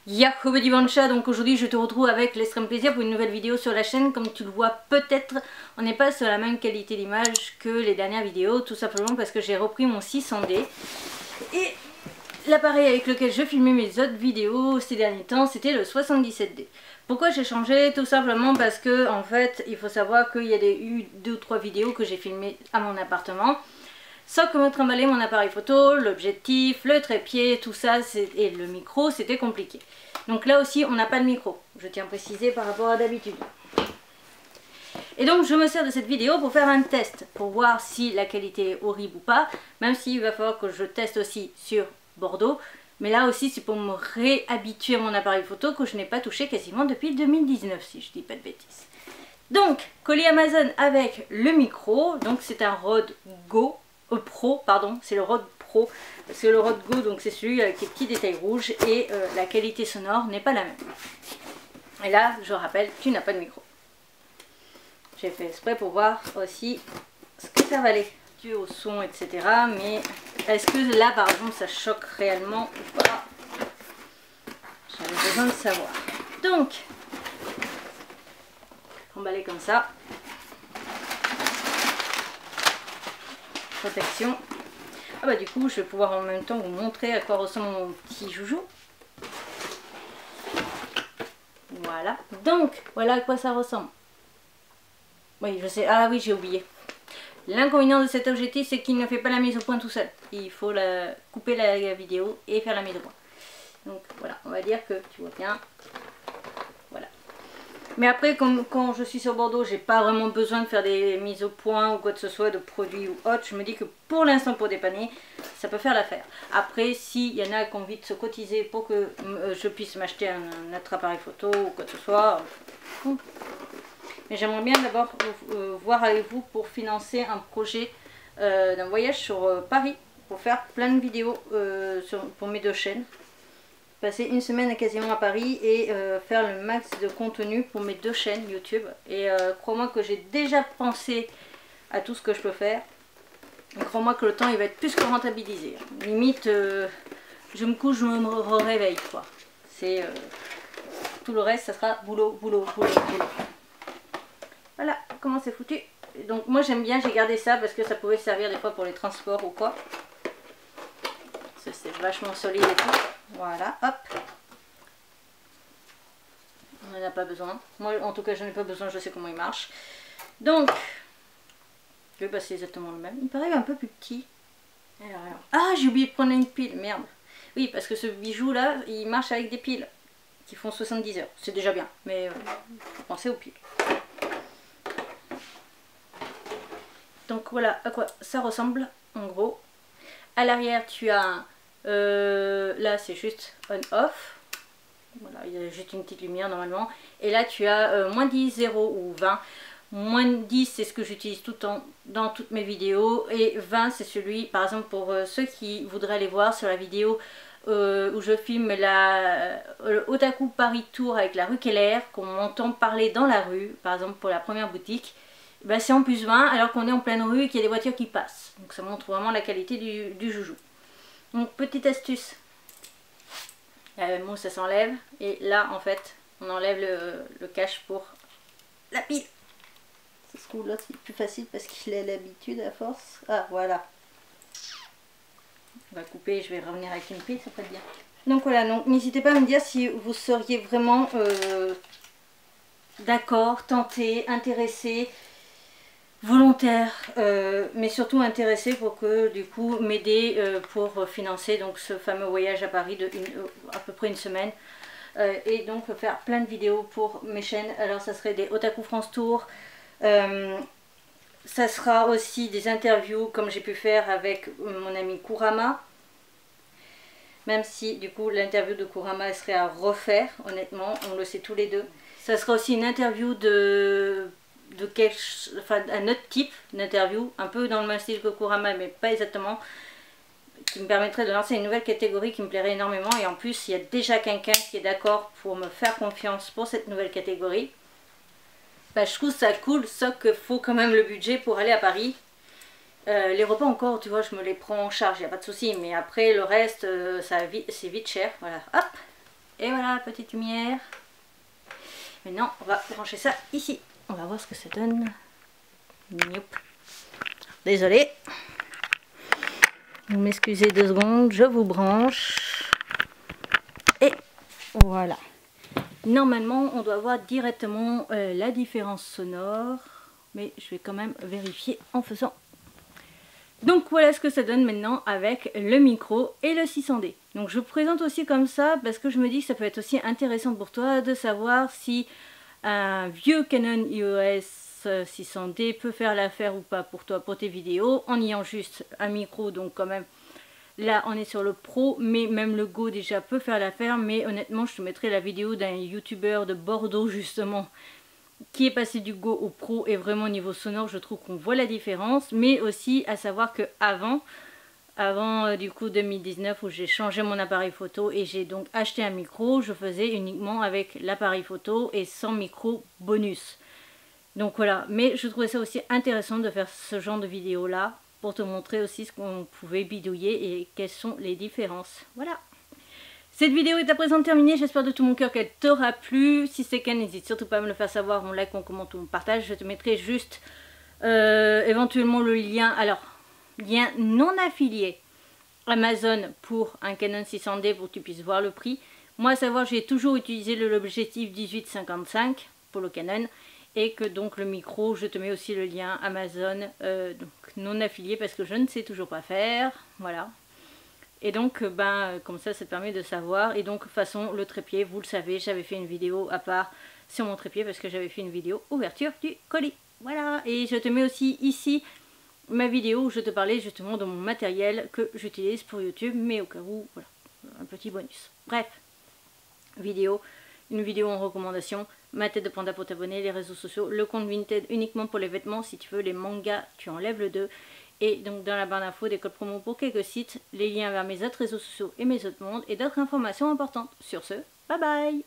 Yahoo Badivancha, donc aujourd'hui je te retrouve avec l'extrême plaisir pour une nouvelle vidéo sur la chaîne. Comme tu le vois peut-être, on n'est pas sur la même qualité d'image que les dernières vidéos, tout simplement parce que j'ai repris mon 600D. Et l'appareil avec lequel je filmais mes autres vidéos ces derniers temps, c'était le 77D. Pourquoi j'ai changé? Tout simplement parce que, en fait, il faut savoir qu'il y a eu 2 ou 3 vidéos que j'ai filmées à mon appartement. Sans que me trimballer mon appareil photo, l'objectif, le trépied, tout ça et le micro, c'était compliqué. Donc là aussi, on n'a pas de micro, je tiens à préciser par rapport à d'habitude. Et donc je me sers de cette vidéo pour faire un test, pour voir si la qualité est horrible ou pas, même s'il va falloir que je teste aussi sur Bordeaux. Mais là aussi, c'est pour me réhabituer à mon appareil photo que je n'ai pas touché quasiment depuis 2019, si je dis pas de bêtises. Donc, colis Amazon avec le micro, donc c'est un Rode Go. Pro, pardon, c'est le Rode Pro, parce que le Rode Go, donc c'est celui avec les petits détails rouges et la qualité sonore n'est pas la même. Et là, je rappelle, tu n'as pas de micro. J'ai fait exprès pour voir aussi ce que ça valait, dû au son, etc. Mais est-ce que là, par exemple, ça choque réellement ou pas? J'avais besoin de savoir. Donc, emballé comme ça. Protection. Ah bah du coup je vais pouvoir en même temps vous montrer à quoi ressemble mon petit joujou. Voilà. Donc voilà à quoi ça ressemble. Oui je sais. Ah oui j'ai oublié. L'inconvénient de cet objectif c'est qu'il ne fait pas la mise au point tout seul. Il faut couper la vidéo et faire la mise au point. Donc voilà, on va dire que tu vois bien. Voilà. Mais après, quand je suis sur Bordeaux, j'ai pas vraiment besoin de faire des mises au point ou quoi que ce soit, de produits ou autre. Je me dis que pour l'instant, pour dépanner, ça peut faire l'affaire. Après, s'il y en a qui ont envie de se cotiser pour que je puisse m'acheter un autre appareil photo ou quoi que ce soit. Mais j'aimerais bien d'abord voir avec vous pour financer un projet d'un voyage sur Paris, pour faire plein de vidéos pour mes 2 chaînes. Passer une semaine quasiment à Paris et faire le max de contenu pour mes 2 chaînes YouTube. Et crois-moi que j'ai déjà pensé à tout ce que je peux faire. Crois-moi que le temps il va être plus que rentabilisé. Limite, je me couche, je me réveille quoi. C'est tout le reste, ça sera boulot, boulot, boulot, boulot. Voilà comment c'est foutu. Donc moi j'aime bien, j'ai gardé ça parce que ça pouvait servir des fois pour les transports ou quoi. C'est vachement solide et tout. Voilà, hop. On n'en a pas besoin. Moi, en tout cas, je n'en ai pas besoin. Je sais comment il marche. Donc, je vais passer exactement le même. Il paraît un peu plus petit. Alors. Ah, j'ai oublié de prendre une pile. Merde. Oui, parce que ce bijou-là, il marche avec des piles qui font 70 heures. C'est déjà bien. Mais faut penser aux piles. Donc, voilà à quoi ça ressemble, en gros. À l'arrière, tu as là c'est juste on-off, voilà, il y a juste une petite lumière normalement, et là tu as moins 10, 0 ou 20. Moins 10 c'est ce que j'utilise tout le temps dans toutes mes vidéos, et 20 c'est celui par exemple pour ceux qui voudraient aller voir sur la vidéo où je filme le Otaku Paris Tour avec la rue Keller, qu'on m'entend parler dans la rue, par exemple pour la première boutique. Ben, c'est en plus 20 alors qu'on est en pleine rue et qu'il y a des voitures qui passent, donc ça montre vraiment la qualité du joujou. Donc petite astuce, bon, ça s'enlève, et là en fait on enlève le cache pour la pile. Ça se trouve l'autre c'est plus facile parce qu'il a l'habitude à force. Ah voilà. On va couper, je vais revenir avec une pile, ça peut être bien. Donc voilà, donc n'hésitez pas à me dire si vous seriez vraiment d'accord, tenté, intéressé, volontaire, mais surtout intéressé pour que du coup m'aider pour financer donc ce fameux voyage à Paris de à peu près une semaine, et donc faire plein de vidéos pour mes chaînes. Alors ça serait des Otaku France Tour, ça sera aussi des interviews comme j'ai pu faire avec mon ami Kurama, même si du coup l'interview de Kurama elle serait à refaire, honnêtement on le sait tous les deux. Ça sera aussi une interview un autre type d'interview, un peu dans le même style que Kurama mais pas exactement, qui me permettrait de lancer une nouvelle catégorie qui me plairait énormément, et en plus il y a déjà quelqu'un qui est d'accord pour me faire confiance pour cette nouvelle catégorie. Bah, je trouve ça cool, sauf qu'il faut quand même le budget pour aller à Paris. Les repas encore, tu vois, je me les prends en charge, il n'y a pas de souci, mais après le reste, c'est vite cher, voilà, hop. Et voilà, petite lumière. Maintenant, on va brancher ça ici. On va voir ce que ça donne. Youp. Désolée. Vous m'excusez 2 secondes, je vous branche. Et voilà. Normalement, on doit voir directement la différence sonore. Mais je vais quand même vérifier en faisant. Donc voilà ce que ça donne maintenant avec le micro et le 600D. Donc je vous présente aussi comme ça parce que je me dis que ça peut être aussi intéressant pour toi de savoir si un vieux Canon EOS 600D peut faire l'affaire ou pas pour toi, pour tes vidéos, en ayant juste un micro. Donc quand même, là on est sur le Pro, mais même le Go déjà peut faire l'affaire. Mais honnêtement, je te mettrai la vidéo d'un YouTuber de Bordeaux justement, qui est passé du Go au Pro, et vraiment au niveau sonore je trouve qu'on voit la différence. Mais aussi à savoir que avant du coup 2019 où j'ai changé mon appareil photo et j'ai donc acheté un micro, je faisais uniquement avec l'appareil photo et sans micro bonus. Donc voilà, mais je trouvais ça aussi intéressant de faire ce genre de vidéo là pour te montrer aussi ce qu'on pouvait bidouiller et quelles sont les différences. Voilà. Cette vidéo est à présent terminée, j'espère de tout mon cœur qu'elle t'aura plu. Si c'est le cas, n'hésite surtout pas à me le faire savoir, on like, on commente ou on partage. Je te mettrai juste éventuellement le lien, alors lien non affilié Amazon pour un Canon 600D pour que tu puisses voir le prix. Moi à savoir, j'ai toujours utilisé l'objectif 18-55 pour le Canon. Et que donc le micro, je te mets aussi le lien Amazon donc non affilié parce que je ne sais toujours pas faire. Voilà. Et donc, comme ça te permet de savoir. Et donc, de toute façon, le trépied, vous le savez, j'avais fait une vidéo à part sur mon trépied parce que j'avais fait une vidéo ouverture du colis. Voilà, et je te mets aussi ici ma vidéo où je te parlais justement de mon matériel que j'utilise pour YouTube, mais au cas où, voilà, un petit bonus. Bref, une vidéo en recommandation, ma tête de panda pour t'abonner, les réseaux sociaux, le compte Vinted uniquement pour les vêtements, si tu veux les mangas, tu enlèves le 2. Et donc dans la barre d'infos, des codes promo pour quelques sites, les liens vers mes autres réseaux sociaux et mes autres mondes et d'autres informations importantes. Sur ce, bye bye!